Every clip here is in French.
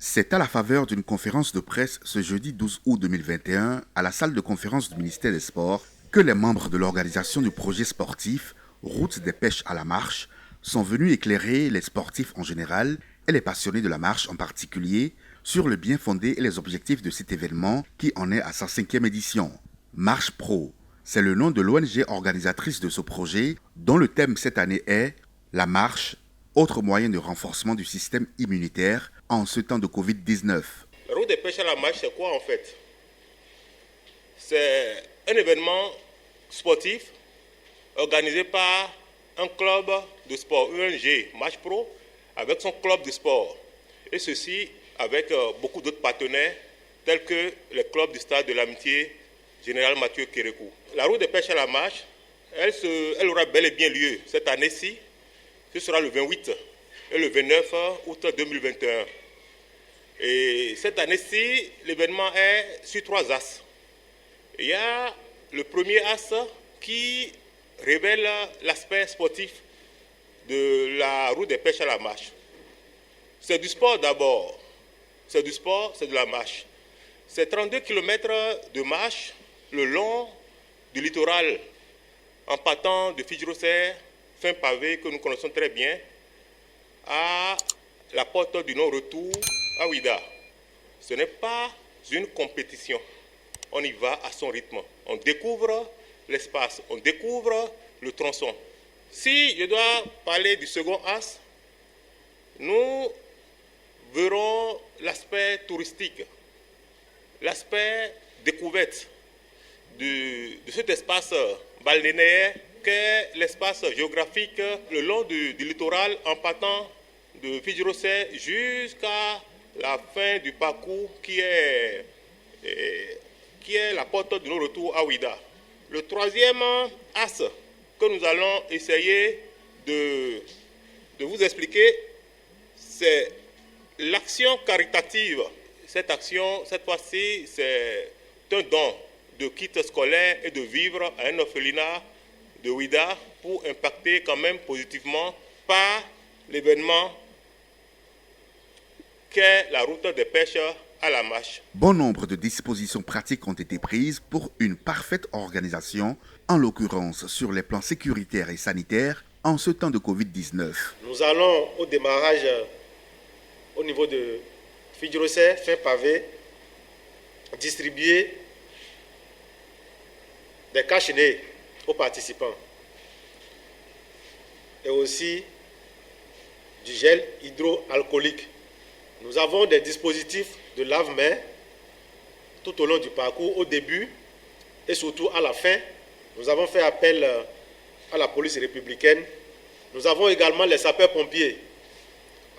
C'est à la faveur d'une conférence de presse ce jeudi 12 août 2021 à la salle de conférence du ministère des Sports que les membres de l'organisation du projet sportif Route des pêches à la marche sont venus éclairer les sportifs en général et les passionnés de la marche en particulier sur le bien fondé et les objectifs de cet événement qui en est à sa 5e édition. Marche Pro, c'est le nom de l'ONG organisatrice de ce projet dont le thème cette année est « La marche, autre moyen de renforcement du système immunitaire en ce temps de Covid-19 ». La route des pêches à la marche, c'est quoi en fait? C'est un événement sportif organisé par un club de sport, ONG Marche Pro, avec son club de sport. Et ceci avec beaucoup d'autres partenaires, tels que les clubs du stade de l'Amitié, Général Mathieu Kérékou. La route des pêches à la marche, elle aura bel et bien lieu cette année-ci. Ce sera le 28 et le 29 août 2021. Et cette année-ci, l'événement est sur 3 axes. Il y a le premier axe qui révèle l'aspect sportif de la route des pêches à la marche. C'est du sport d'abord. C'est du sport, c'est de la marche. C'est 32 km de marche le long du littoral en partant de Fidjrosser, fin pavé que nous connaissons très bien, à la porte du non-retour à Ouidah. Ce n'est pas une compétition. On y va à son rythme. On découvre l'espace, on découvre le tronçon. Si je dois parler du second axe, nous verrons l'aspect touristique, l'aspect découverte de cet espace balnéaire qu'est l'espace géographique le long du littoral en partant de Fidjrosser jusqu'à la fin du parcours qui est la porte de nos retours à Ouidah. Le troisième axe que nous allons essayer de vous expliquer, c'est l'action caritative. Cette action, cette fois-ci, c'est un don de kits scolaires et de vivres à un orphelinat de Ouidah pour impacter quand même positivement par l'événement qu'est la route des pêches à la marche. Bon nombre de dispositions pratiques ont été prises pour une parfaite organisation, en l'occurrence sur les plans sécuritaires et sanitaires, en ce temps de Covid-19. Nous allons au démarrage au niveau de Fidjrosser, fin pavé, distribuer des cache-nez aux participants et aussi du gel hydroalcoolique. Nous avons des dispositifs de lave-mains tout au long du parcours, au début et surtout à la fin. Nous avons fait appel à la police républicaine. Nous avons également les sapeurs-pompiers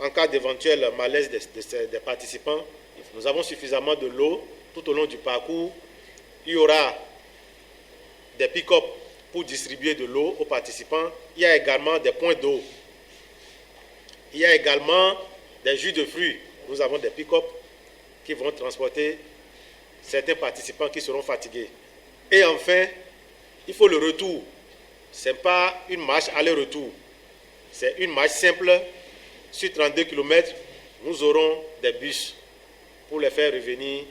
en cas d'éventuel malaise des participants. Nous avons suffisamment de l'eau tout au long du parcours. Il y aura des pick-up pour distribuer de l'eau aux participants. Il y a également des points d'eau. Il y a également des jus de fruits. Nous avons des pick-up qui vont transporter certains participants qui seront fatigués. Et enfin, il faut le retour. Ce n'est pas une marche aller-retour. C'est une marche simple. Sur 32 km, nous aurons des bus pour les faire revenir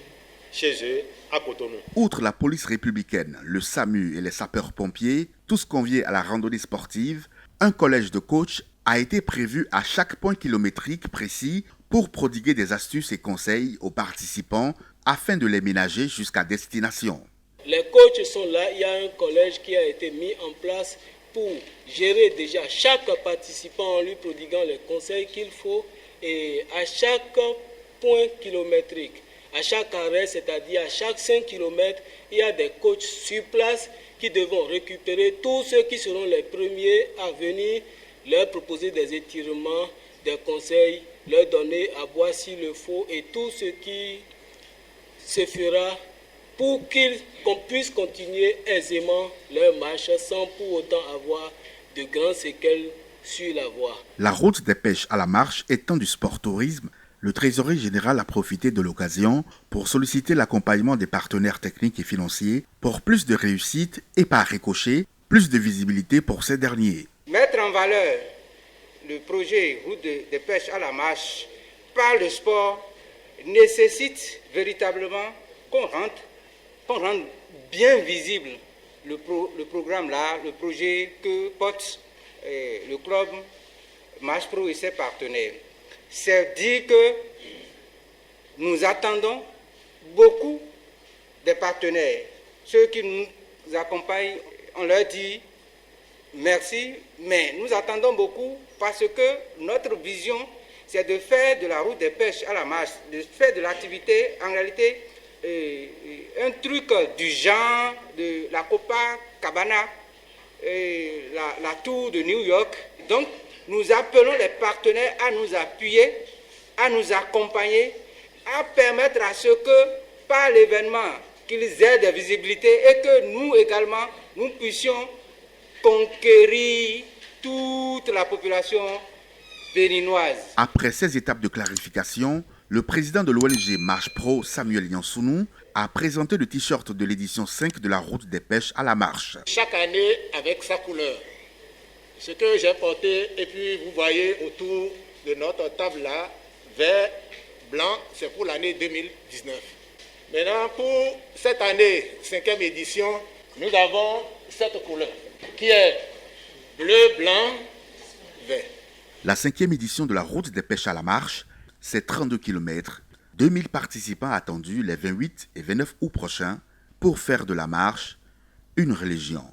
chez eux à Cotonou. Outre la police républicaine, le SAMU et les sapeurs-pompiers, tous conviés à la randonnée sportive, un collège de coachs a été prévu à chaque point kilométrique précis pour prodiguer des astuces et conseils aux participants afin de les ménager jusqu'à destination. Les coachs sont là, il y a un collège qui a été mis en place pour gérer déjà chaque participant en lui prodiguant les conseils qu'il faut et à chaque point kilométrique, à chaque arrêt, c'est-à-dire à chaque 5 km, il y a des coachs sur place qui devront récupérer tous ceux qui seront les premiers à venir, leur proposer des étirements, des conseils, leur donner à boire s'il le faut et tout ce qui se fera pour qu'on puisse continuer aisément leur marche sans pour autant avoir de grandes séquelles sur la voie. La route des pêches à la marche étant du sport-tourisme, le trésorier général a profité de l'occasion pour solliciter l'accompagnement des partenaires techniques et financiers pour plus de réussite et par ricochet, plus de visibilité pour ces derniers. Mettre en valeur le projet route des pêches à la marche par le sport nécessite véritablement qu'on rende bien visible le programme-là, le projet que porte le club Marche Pro et ses partenaires. C'est dire que nous attendons beaucoup des partenaires. Ceux qui nous accompagnent, on leur dit merci, mais nous attendons beaucoup parce que notre vision, c'est de faire de la route des pêches à la marche, de faire de l'activité, en réalité, un truc du genre de la Copacabana, la tour de New York. Donc, nous appelons les partenaires à nous appuyer, à nous accompagner, à permettre à ce que, par l'événement, qu'ils aient des visibilités et que nous également, nous puissions conquérir toute la population béninoise. Après ces étapes de clarification, le président de l'ONG Marche Pro, Samuel Yansounou, a présenté le t-shirt de l'édition 5 de la route des pêches à la marche. Chaque année avec sa couleur. Ce que j'ai porté, et puis vous voyez autour de notre table là, vert, blanc, c'est pour l'année 2019. Maintenant, pour cette année, 5e édition, nous avons cette couleur qui est bleu, blanc, vert. La 5e édition de la route des pêches à la marche, c'est 32 km, 2000 participants attendus les 28 et 29 août prochains pour faire de la marche une religion.